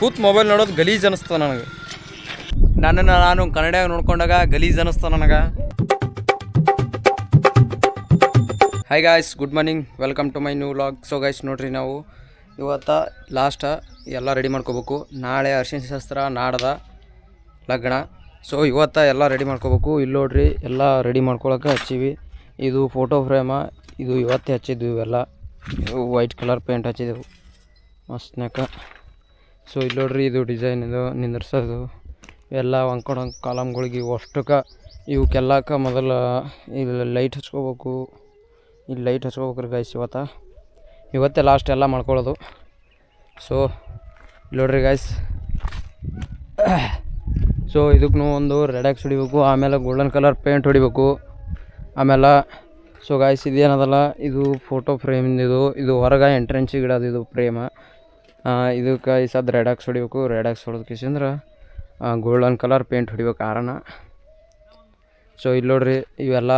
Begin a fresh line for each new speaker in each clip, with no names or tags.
ಕೂತ್ ಮೊಬೈಲ್ ನೋಡೋದು ಗಲೀಜ್ ಅನಿಸ್ತದೆ ನನಗೆ. ನನ್ನನ್ನು ನಾನು ಕನ್ನಡ ನೋಡ್ಕೊಂಡಾಗ ಗಲೀಜ್ ಅನಿಸ್ತದೆ ನನಗೆ. Hi guys, good morning, welcome to my new vlog. So guys ನೋಡ್ರಿ, ನಾವು ಇವತ್ತು ಲಾಸ್ಟ ಎಲ್ಲ ರೆಡಿ ಮಾಡ್ಕೋಬೇಕು. ನಾಳೆ ಅರಿಶಿನ ಶಾಸ್ತ್ರ, ನಾಡ್ದ ಲಗ್ನ. ಸೊ ಇವತ್ತು ಎಲ್ಲ ರೆಡಿ ಮಾಡ್ಕೋಬೇಕು. ಇಲ್ಲಿ ನೋಡ್ರಿ, ಎಲ್ಲ ರೆಡಿ ಮಾಡ್ಕೊಳಕ್ಕೆ ಹಚ್ಚೀವಿ. ಇದು ಫೋಟೋ ಫ್ರೇಮ, ಇದು ಇವತ್ತೇ ಹಚ್ಚಿದ್ವಿ. ಇವೆಲ್ಲ ವೈಟ್ ಕಲರ್ ಪೇಂಟ್ ಹಚ್ಚಿದೆವು ಮಸ್ತ್ನಾಕ. ಸೊ ಇಲ್ಲಿ ನೋಡ್ರಿ, ಇದು ಡಿಸೈನ್, ಇದು ನಿಂದ್ರಿಸೋದು ಎಲ್ಲ ಒಂದ್ಕೊಂಡು ಕಾಲಮ್ಗಳಿಗೆ ಅಷ್ಟಕ್ಕೆ ಇವಕ್ಕೆಲ್ಲಕ್ಕೆ ಮೊದಲು ಇಲ್ಲಿ ಲೈಟ್ ಹಚ್ಕೋಬೇಕು. ಇಲ್ಲಿ ಲೈಟ್ ಹಚ್ಕೋಬೇಕ್ರಿ ಗಾಯ್ಸ್. ಇವತ್ತೇ ಲಾಸ್ಟ್ ಎಲ್ಲ ಮಾಡ್ಕೊಳ್ಳೋದು. ಸೊ ನೋಡ್ರಿ ಗಾಯ್ಸ್, ಸೊ ಇದಕ್ಕೂ ಒಂದು ರೆಡ್ಯಾಕ್ಸ್ ಹೊಡಿಬೇಕು, ಆಮೇಲೆ ಗೋಲ್ಡನ್ ಕಲರ್ ಪೇಂಟ್ ಹೊಡಿಬೇಕು. ಆಮೇಲೆ ಸೊ ಗಾಯ್ಸ್, ಇದೇನದಲ್ಲ, ಇದು ಫೋಟೋ ಫ್ರೇಮಿಂದು. ಇದು ಹೊರಗೆ ಎಂಟ್ರೆನ್ಸಿಗೆ ಇಡೋದು ಇದು ಫ್ರೇಮ. ಇದಕ್ಕೆ ಈ ಸದ್ದು ರೆಡ್ಯಾಕ್ಸ್ ಹೊಡಿಬೇಕು. ರೆಡ್ಯಾಕ್ಸ್ ಹೊಡೆದಕ್ಕಿಂದ್ರೆ ಗೋಲ್ಡನ್ ಕಲರ್ ಪೇಂಟ್ ಹೊಡಿಬೇಕು ಆರನ. ಸೊ ಇಲ್ಲಿ ನೋಡ್ರಿ, ಇವೆಲ್ಲ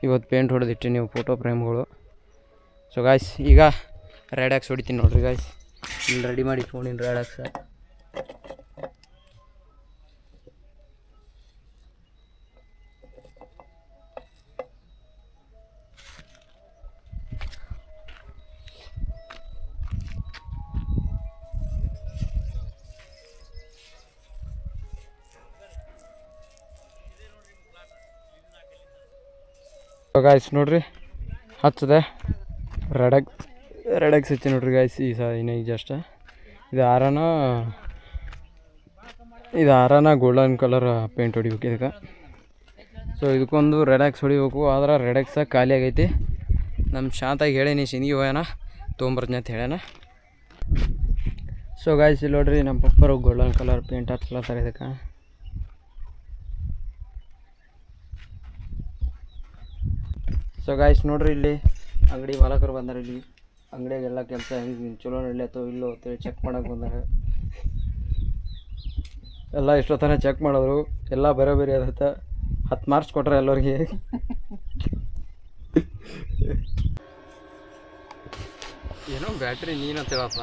ಇವತ್ತು ಪೇಂಟ್ ಹೊಡೆದಿಟ್ಟು ನೀವು ಫೋಟೋ ಫ್ರೇಮ್ಗಳು. ಸೊ ಗಾಯ್ಸ್, ಈಗ ರೆಡ್ಯಾಕ್ಸ್ ಹೊಡಿತೀನಿ ನೋಡ್ರಿ ಗಾಯ್ಸ್. ಇಲ್ಲಿ ರೆಡಿ ಮಾಡಿ ಫೋನಿನ ರೆಡ್ಯಾಕ್ಸ್. ಗಾಯ್ಸ್ ನೋಡ್ರಿ, ಹಚ್ಚದೆ ರೆಡ್ಯಾಕ್ಸ್ ಹಚ್ಚಿ ನೋಡ್ರಿ ಗಾಯ್ಸ್. ಈಗ ಜಸ್ಟ್ ಇದು ಆರನ ಗೋಲ್ಡನ್ ಕಲರ್ ಪೇಂಟ್ ಹೊಡಿಬೇಕು ಇದಕ್ಕೆ. ಸೊ ಇದಕ್ಕೊಂದು ರೆಡ್ಯಾಕ್ಸ್ ಹೊಡಿಬೇಕು. ಆದ್ರೆ ರೆಡ್ಯಾಕ್ಸ ಖಾಲಿ ಆಗೈತಿ. ನಮ್ಮ ಶಾಂತಾಗಿ ಹೇಳೀನಿ, ಶಿನಿಗೆ ಹೋಗೋಣ ತೊಗೊಂಬರ್ತೀನಿ ಅಂತ ಹೇಳ್ಯಾನ. ಸೊ ಗಾಯ್ಸ್, ಇಲ್ಲಿ ನೋಡ್ರಿ, ನಮ್ಮ ಪಪ್ಪರು ಗೋಲ್ಡನ್ ಕಲರ್ ಪೇಂಟ್ ಹಚ್ಲತ್ತಾರೆ ಇದಕ್ಕೆ. ಸೊ ಗಾಯ್ಸ್ ನೋಡ್ರಿ, ಇಲ್ಲಿ ಅಂಗಡಿ ಮಾಲಕರು ಬಂದಾರ. ಇಲ್ಲಿ ಅಂಗಡಿಯಾಗೆಲ್ಲ ಕೆಲಸ ಹೆಂಗೆ ಚಲೋ ನಡೀಲತ್ತೋ ಇಲ್ಲೋ ಅಂತೇಳಿ ಚೆಕ್ ಮಾಡೋಕೆ ಬಂದಾರ. ಎಲ್ಲ ಇಷ್ಟೊತ್ತನ ಚೆಕ್ ಮಾಡಿದ್ರು, ಎಲ್ಲ ಬರೋಬ್ಬರಿ ಅದತ್ತ. 10 ಮಾರ್ಕ್ಸ್ ಕೊಟ್ರೆ ಎಲ್ಲರಿಗೆ. ಏನೋ ಬ್ಯಾಟ್ರಿ ನೀನಂತ ಹೇಳಪ್ಪ.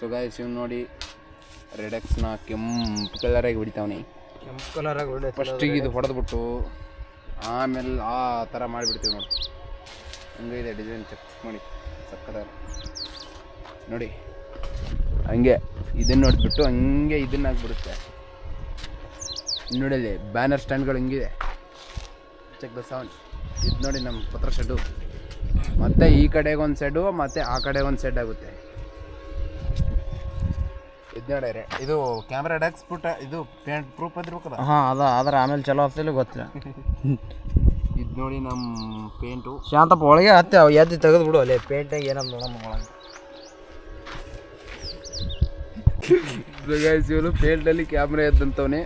ಸೊ ಗಾಯ್ಸ್, ಇವ್ನು ನೋಡಿ, ರೆಡ್ಯಾಕ್ಸ್ನ ಕೆಂಪು ಕಲರಾಗಿ ಹೊಡಿತಾವನಿ.
ಕೆಂಪು ಕಲರಾಗಿ ಹೊಡಿ.
ಫಸ್ಟಿಗೆ ಇದು ಹೊಡೆದ್ಬಿಟ್ಟು ಆಮೇಲೆ ಆ ಥರ ಮಾಡಿಬಿಡ್ತೀವಿ ನೋಡಿ. ಹಂಗೆ ಇದೆ ಡಿಸೈನ್, ಚೆಕ್ ಮಾಡಿ ಸಕ್ಕದ ನೋಡಿ. ಹಂಗೆ ಇದನ್ನು ನೋಡಿಬಿಟ್ಟು ಹಂಗೆ ಇದನ್ನು ಆಗಿಬಿಡುತ್ತೆ ನೋಡಲ್ಲಿ. ಬ್ಯಾನರ್ ಸ್ಟ್ಯಾಂಡ್ಗಳು ಹಿಂಗಿದೆ, ಚೆಕ್ ದ ಸೌಂಡ್. ಇದು ನೋಡಿ ನಮ್ಮ ಪತ್ರ ಶೆಡ್ಡು, ಮತ್ತು ಈ ಕಡೆಗೆ ಒಂದು ಸೆಡ್ಡು ಮತ್ತು ಆ ಕಡೆಗೆ ಒಂದು ಸೆಡ್ ಆಗುತ್ತೆ. ಇದು ನೋಡ್ಯಾರೆ, ಇದು ಕ್ಯಾಮ್ರಾ ಡಾಕ್ಸ್ಬಿಟ್ಟ ಇದು ಪೇಂಟ್ ಪ್ರೂಫ್ ಅದಿರ್ಬೇಕದ.
ಹಾಂ, ಆದ್ರೆ ಆಮೇಲೆ ಚಲೋ ಆಗ್ತಿಲ್ಲ ಗೊತ್ತಿಲ್ಲ.
ಇದು ನೋಡಿ ನಮ್ಮ ಪೇಂಟು.
ಶಾಂತಪ್ಪ ಒಳಗೆ ಹತ್ತೆ ಎದ್ದು ತೆಗೆದು ಬಿಡು. ಅಲ್ಲೇ ಪೇಂಟಾಗಿ ಏನಂತ ನೋಡಮ್ಮ ಒಳಗೆ.
ಇವನು ಪೇಂಟಲ್ಲಿ ಕ್ಯಾಮ್ರಾ ಎದ್ದಂತವನೇ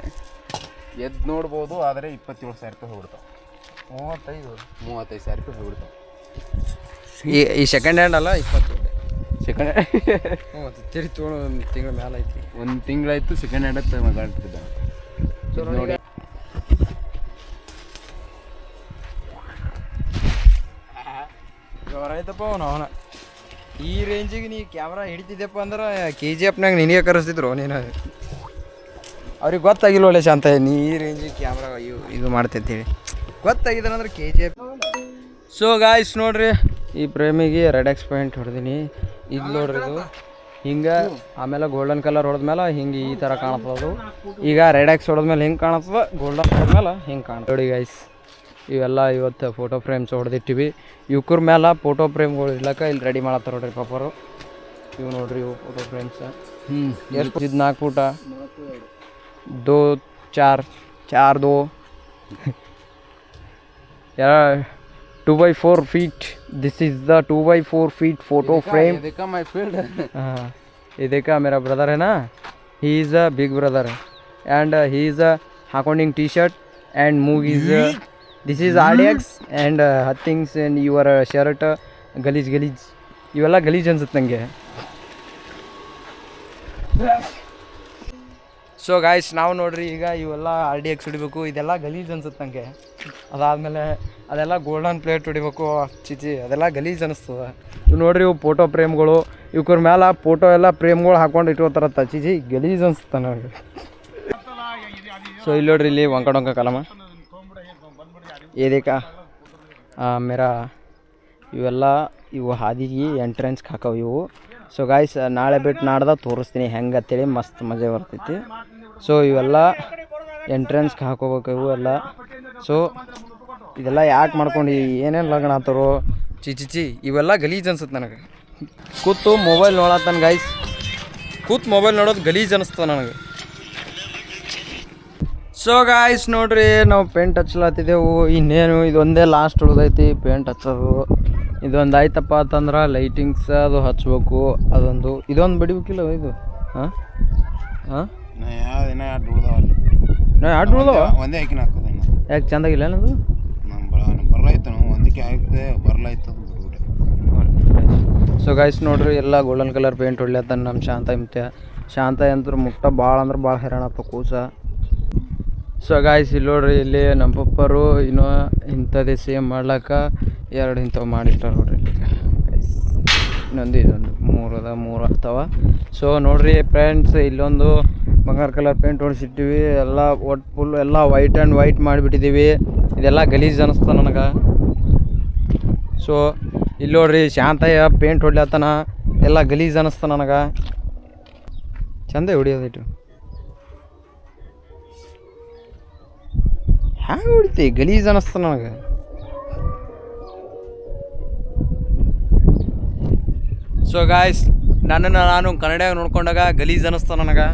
ಎದ್ದು ನೋಡ್ಬೋದು. ಆದರೆ 27,000 ರೂಪಾಯಿ ಹೋಗ್ಬಿಡ್ತಾವೆ. 35,000 ರೂಪಾಯಿ ಹೋಗ್ಬಿಡ್ತಾವೆ.
ಈ ಸೆಕೆಂಡ್ ಹ್ಯಾಂಡ್ ಅಲ್ಲ, 20
ಸೆಕೆಂಡ್ ಹ್ಯಾಂಡ್.
ತಿರಿ ತೊಗೊಂಡು ಒಂದು ತಿಂಗಳ ಮೇಲೆ ಐತಿ.
ಒಂದು ತಿಂಗಳಾಯ್ತು ಸೆಕೆಂಡ್ ಹ್ಯಾಂಡ್ ಅಂತ ಮಾತಾಡ್ತಿದ್ದ. ನೋಡಿ,
ಜೋರಾಯ್ತಪ್ಪ ಅವನ. ಈ ರೇಂಜಿಗೆ ನೀ ಕ್ಯಾಮ್ರಾ ಹಿಡಿತಿದ್ದೆಪ್ಪ ಅಂದ್ರೆ KGFನಾಗ ನಿನಗೆ ಕರೆಸ್ತಿದ್ರು. ನೀನು ಅವ್ರಿಗೆ ಗೊತ್ತಾಗಿಲ್ಲ ಒಳ್ಳೆ ಶಾಂತ, ನೀ ಈ ರೇಂಜಿಗೆ ಕ್ಯಾಮ್ರಾ ಇದು ಮಾಡ್ತೈತಿ ಗೊತ್ತಾಗಿದ್ದಾನಂದ್ರೆ KGF. ಸೊ ಗಾಯ್ಸ್ ನೋಡ್ರಿ, ಈ ಪ್ರೇಮಿಗೆ ರೆಡ್ಯಾಕ್ಸ್ ಪೇಂಟ್ ಹೊಡೆದೀನಿ. ಇದು ನೋಡ್ರಿ, ಇದು ಹಿಂಗೆ. ಆಮೇಲೆ ಗೋಲ್ಡನ್ ಕಲರ್ ಹೊಡೆದ್ಮೇಲೆ ಹಿಂಗೆ ಈ ಥರ ಕಾಣ್ತದೆ. ಈಗ ರೆಡ್ಯಾಕ್ಸ್ ಹೊಡೆದ್ಮೇಲೆ ಹಿಂಗೆ ಕಾಣ್ತದೆ, ಗೋಲ್ಡನ್ ಹೊಡೆದ್ಮೇಲೆ ಹಿಂಗೆ ಕಾಣ್ತದೆ ನೋಡಿ ಗಾಯ್ಸ್. ಇವೆಲ್ಲ ಇವತ್ತು ಫೋಟೋ ಫ್ರೇಮ್ಸ್ ಹೊಡೆದಿಟ್ಟಿವಿ. ಇವ್ರ ಮೇಲೆ ಫೋಟೋ ಫ್ರೇಮ್ಗಳು ಇರ್ಲಕ್ಕ ಇಲ್ಲಿ ರೆಡಿ ಮಾಡತ್ತಾರ ನೋಡ್ರಿ ಪಾಪರು. ಇವು ನೋಡ್ರಿ, ಇವು ಫೋಟೋ ಫ್ರೇಮ್ಸ್. ಎಷ್ಟು ಇದು 4 ಫೂಟ 2 4 4 2 2x4 feet. This is the 2x4 feet photo frame.
देखा माय फील्ड.
ये देखा मेरा ब्रदर है ना, he is a big brother and he is a ಹಾಕೊಂಡಿಂಗ್ T-shirt and Moog is this is RDX and things and your shirt ಗಲೀಜ್ ಇವೆಲ್ಲ ಗಲೀಜ್ ಅನ್ಸುತ್ತೆ ನನಗೆ. ಸೊ ಗಾಯ್ಸ್, ನಾವು ನೋಡ್ರಿ ಈಗ ಇವೆಲ್ಲ RDX ಹೊಡಿಬೇಕು. ಇದೆಲ್ಲ ಗಲೀಜ್ ಅನ್ಸುತ್ತೆ ನನಗೆ. ಅದಾದಮೇಲೆ ಅದೆಲ್ಲ ಗೋಲ್ಡನ್ ಪ್ಲೇಟ್ ಹೊಡಿಬೇಕು. ಚಿಚಿ ಅದೆಲ್ಲ ಗಲೀಜ್ ಅನ್ನಿಸ್ತದೆ. ಇವು ನೋಡ್ರಿ, ಇವು ಫೋಟೋ ಫ್ರೇಮ್ಗಳು. ಇವ್ರ ಮೇಲೆ ಫೋಟೋ ಎಲ್ಲ ಪ್ರೇಮ್ಗಳು ಹಾಕೊಂಡು ಇಟ್ಕೋತಾರ ತಚಿಜಿ ಗಲೀಜ್ ಅನ್ಸುತ್ತೆ ನನಗೆ. ಸೊ ಇಲ್ಲಿ ನೋಡ್ರಿ ಇಲ್ಲಿ ವಂಕ ಕಲಮ ಏದೇಕ ಮೇರಾ ಇವೆಲ್ಲ ಇವು ಹಾದಿಗೆ ಎಂಟ್ರೆನ್ಸ್ಗೆ ಹಾಕವು ಇವು. ಸೊ ಗಾಯ್ಸ್ ನಾಳೆ ಬಿಟ್ಟು ನಾಡ್ದ ತೋರಿಸ್ತೀನಿ ಹೆಂಗೆ ಅಂತೇಳಿ ಮಸ್ತ್ ಮಜಾ ಬರ್ತೈತಿ. ಸೊ ಇವೆಲ್ಲ ಎಂಟ್ರೆನ್ಸ್ಗೆ ಹಾಕೋಬೇಕು ಇವು ಎಲ್ಲ. ಸೊ ಇದೆಲ್ಲ ಯಾಕೆ ಮಾಡ್ಕೊಂಡು ಏನೇನು ಲಗ್ನ ಆತರೋ ಚಿಚಿಚಿ ಇವೆಲ್ಲ ಗಲೀಜ್ ಅನ್ಸುತ್ತೆ ನನಗೆ. ಕೂತು ಮೊಬೈಲ್ ನೋಡತ್ತಾನ ಗಾಯ್ಸ್, ಕೂತು ಮೊಬೈಲ್ ನೋಡೋದು ಗಲೀಜ್ ಅನಿಸ್ತದೆ ನನಗೆ. ಸೊ ಗಾಯ್ಸ್ ನೋಡ್ರಿ ನಾವು ಪೇಂಟ್ ಹಚ್ಲತ್ತಿದ್ದೆವು, ಇನ್ನೇನು ಇದೊಂದೇ ಲಾಸ್ಟ್ ಉಳ್ದೈತಿ ಪೇಂಟ್ ಹಚ್ಚೋದು. ಇದೊಂದು ಆಯ್ತಪ್ಪ ಅಂತಂದ್ರೆ ಲೈಟಿಂಗ್ಸ್ ಅದು ಹಚ್ಬೇಕು. ಇದೊಂದು ಬಿಡ್ಬೇಕಿಲ್ಲ ಇದು. ಹಾಂ ಹಾಂ ಎರಡು ಉಳ್ದವ
ಒಂದೇ ಹಾಕಿನ ಹಾಕೋದು
ಯಾಕೆ ಚೆಂದಾಗಿಲ್ಲ ಅನ್ನೋದು
ಬರ್ಲಾಯ್ತು ಒಂದಕ್ಕೆ ಹಾಕಿದೆ ಬರ್ಲಾಯ್ತು.
ಸೊ ಗಾಯ್ಸ್ ನೋಡ್ರಿ ಎಲ್ಲ ಗೋಲ್ಡನ್ ಕಲರ್ ಪೇಂಟ್ ಹೊಡ್ಲತ್ತಾನ ನಮ್ಮ ಶಾಂತ ಅಂತೂ ಮುಟ್ಟ ಭಾಳ ಅಂದ್ರೆ ಭಾಳ ಹೈರಾಣಪ್ಪ ಕೂಸ. ಸೊ ಗಾಯ್ಸ್ ಇಲ್ಲಿ ನೋಡ್ರಿ ಇಲ್ಲಿ ನಮ್ಮ ಪಪ್ಪರು ಇನ್ನೂ ಇಂಥದ್ದೇ ಸೇಮ್ ಮಾಡ್ಲಿಕ್ಕೆ 2 ಇಂಥವು ಮಾಡಿಟ್ಟಾರ ನೋಡ್ರಿ ಗೈಸ್. ಇದೊಂದು 3 ಆಗ್ತಾವ. ಸೊ ನೋಡ್ರಿ ಫ್ರೆಂಡ್ಸ್ ಇಲ್ಲೊಂದು ಬಂಗಾರ ಕಲರ್ ಪೇಂಟ್ ಹೊಡಿಸಿಟ್ಟಿವಿ, ಎಲ್ಲ ಒಟ್ಟು ಫುಲ್ ಎಲ್ಲ ವೈಟ್ ಆ್ಯಂಡ್ ವೈಟ್ ಮಾಡಿಬಿಟ್ಟಿದ್ದೀವಿ. ಇದೆಲ್ಲ ಗಲೀಜ್ ಅನ್ನಿಸ್ತ ನನಗೆ. ಸೊ ಇಲ್ಲಿ ನೋಡ್ರಿ ಶಾಂತಯ್ಯ ಪೇಂಟ್ ಹೊಡ್ಲತ್ತಾನ, ಎಲ್ಲ ಗಲೀಜ್ ಅನ್ನಿಸ್ತ ನನಗೆ. ಚಂದ ಹೊಡಿಯೋದಿಟ್ಟು ಹ್ಯಾಂಗೆ ಹೊಡಿತಿ ಗಲೀಜ್ ಅನ್ನಿಸ್ತ ನನಗೆ. ಸೊ ಗಾಯ್ಸ್ ನನ್ನನ್ನು ನಾನು ಕನ್ನಡ ನೋಡ್ಕೊಂಡಾಗ ಗಲೀಜ್ ಅನ್ನಿಸ್ತ ನನಗೆ.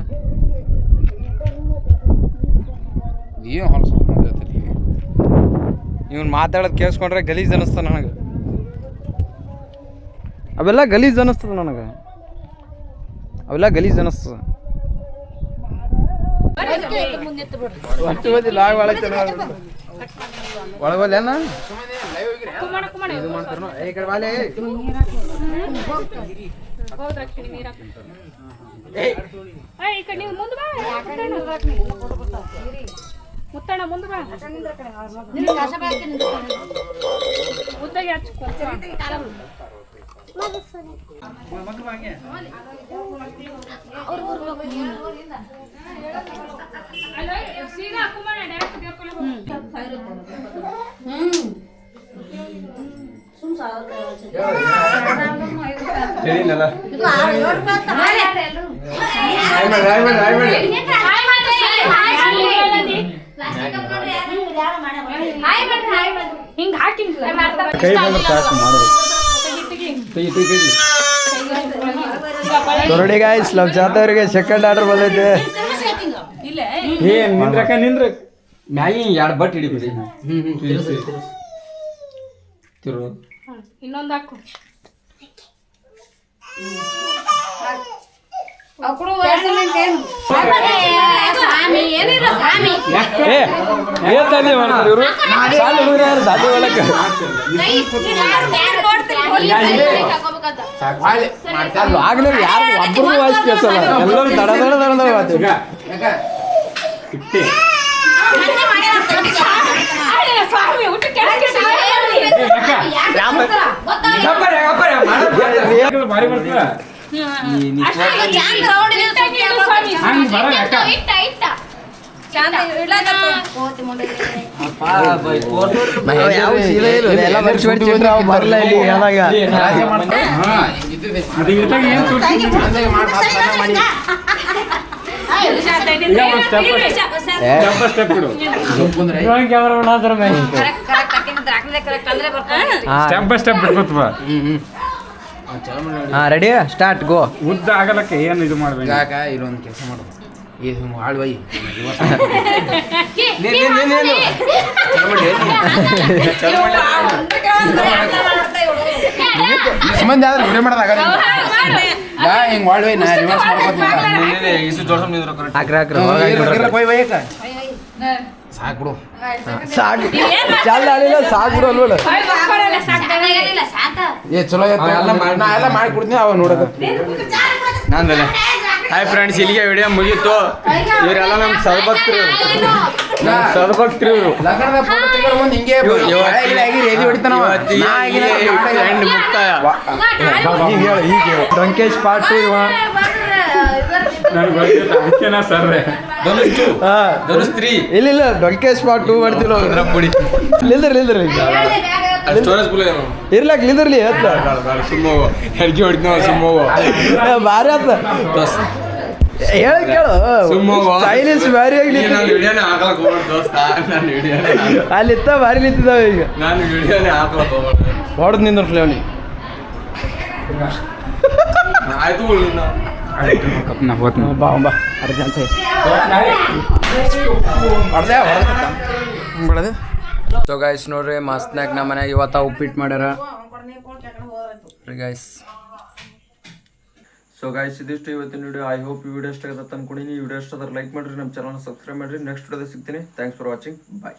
ಇವ್ನು ಮಾತಾಡೋದು ಕೇಳಿಸ್ಕೊಂಡ್ರೆ ಗಲೀಜ್ ಅನ್ನಿಸ್ತ ನನಗೆ. ಅವೆಲ್ಲ ಗಲೀಜ್ ಅನ್ನಿಸ್ತದೆ ನನಗೆ, ಅವೆಲ್ಲ ಗಲೀಜ್ ಅನ್ನಿಸ್ತದೆ. ಒಳಗೋಲ್ಲೇನ ಇದು ಮಾಡ್ತಾರ ಈ ಕಡೆ ಬಾಲೆ
ಮುತ್ತಣ್ಣ ಮುಂದೆ ಬಾ ಮುದ್ದಾಗಿ ಹಚ್ಕೊ ಹಿಂಗ ಹಾಕಿ
ನೋಡಿ ಗಾಯ್ಸ್ ನಾವು ಜಾತವ್ರಿಗೆ ಸೆಕೆಂಡ್ ಆರ್ಡರ್ ಬಂದೈತೆ. ನಿಂದ್ರ ಮ್ಯಾಗಿ 2 ಬಟ್ ಹಿಡಿಬಿಡಿ.
ಇನ್ನೊಂದು ಹಾಕು.
ಆಗ್ಲೇ ಯಾರು ಒಬ್ಬರು ವಾಯ್ಸ್ ಕೇಳಿಸಲ್ಲ, ಎಲ್ಲರೂ ದಡ ದಡ ದಡ ದಡ ಬರಲ್ಲ ಇಲ್ಲಿ ರೆಡಿ ಸ್ಟಾರ್ಟ್ ಗೋ.
ಉದ್ದ ಆಗಲಕ್ಕೆ ಏನು ಇದು ಮಾಡ್ಬೇಕು ಇಲ್ಲೊಂದು ಕೆಲಸ ಮಾಡೋದು ಇದು ಆಳ್ವೈ ಸಂಬಂಧ ಆದ್ರೆ ವಿಡಿಯೋ ಮಾಡೋದಾಗ ಹಿಂಗೆ ವಾಳ್ವೈ ನಾ ರಿವರ್ಸ್ ಮಾಡ್ಕೊತೀನಿ. ಸಾಕು ಬಿಡು
ಸಾಕು ಚಲ್ಲ ಅಲ್ಲಿಲ್ಲ ಸಾಕು ಬಿಡು ಅಲ್ವಲ್ಲ
ಏ ಚಲೋ ನಾ ಎಲ್ಲ ಮಾಡಿ ಕೊಡ್ತೀನಿ ಅವ ನೋಡೋದು
ನಂದಲ್ಲ ಹಾಯ್ ಫ್ರೆಂಡ್ಸ್, ಇಲ್ಲಿಗೆ ವಿಡಿಯೋ ಮುಗೀತು. ಇವರೆಲ್ಲ ನಮ್ಮ ಸದ್ಭಕ್ತರು, ನಮ್ಮ ಸದ್ಭಕ್ತರು ಇವರು.
ಲಗ್ನದ ಫೋಟೋ ತೆಗೆದ್ರ ಮುಂದೆ ಹಿಂಗೆ ಎದಿ ಹೊಡಿತಾನವ.
ಡೊಂಕೇಶ್ ಪಾಟು ಇವ ಇಲ್ಲ ಡೊಂಕೇಶ್ ಪಾಟು ಮಾಡ್ತಿಲ್ಲ ಇರ್ಲಾಕ್ ನಿಂದ್ರಲಿ
ಹೆಡ್ಗಿ ಹೊಡಿತಾವ
ಭಾರಿ ಆತ ಹೇಳ ಕೇಳು ಸ್ಟೈಲಿಶ್ ಭಾರಿ ಆಗ್ಲಿ ಅಲ್ಲಿತ್ತ ಭಾರಿ ನಿಂತಿದ್ದಾವೆ ಈಗ ಹೊಡೆದ್ ನಿಂದ್ರಲಿ ಅವನಿಗೆ ಬಾ ಅರ್ಜೆಂಟ್ ಬಿಡೋದು. ಸೊ ಗೈಸ್ ನೋಡ್ರಿ, ಮಸ್ತ್ನಾಗ ನಮ್ಮ ಮನ್ಯಾಗ ಇವತ್ತ ಉಪ್ಪಿಟ್ಟು ಮಾಡ್ಯಾರ ರೀ ಗೈಸ್. ಸೊ ಗೈಸ್, ಇದಿಷ್ಟು ಇವತ್ತಿನ ವಿಡಿಯೋ. ಐ ಹೋಪ್ ಈ ವಿಡಿಯೋ ಇಷ್ಟ ಆಗತ್ತೆ ಅನ್ಕೊಂಡಿನಿ. ಈ ವಿಡಿಯೋ ಇಷ್ಟ ಆದ್ರೆ ಲೈಕ್ ಮಾಡಿರಿ, ನಮ್ಮ ಚಾನಲ್ ಸಬ್ಸ್ಕ್ರೈಬ್ ಮಾಡಿರಿ. ನೆಕ್ಸ್ಟ್ ವಿಡಿಯೋದಾಗ ಸಿಗ್ತೀನಿ. Thanks for watching. ಬಾಯ್.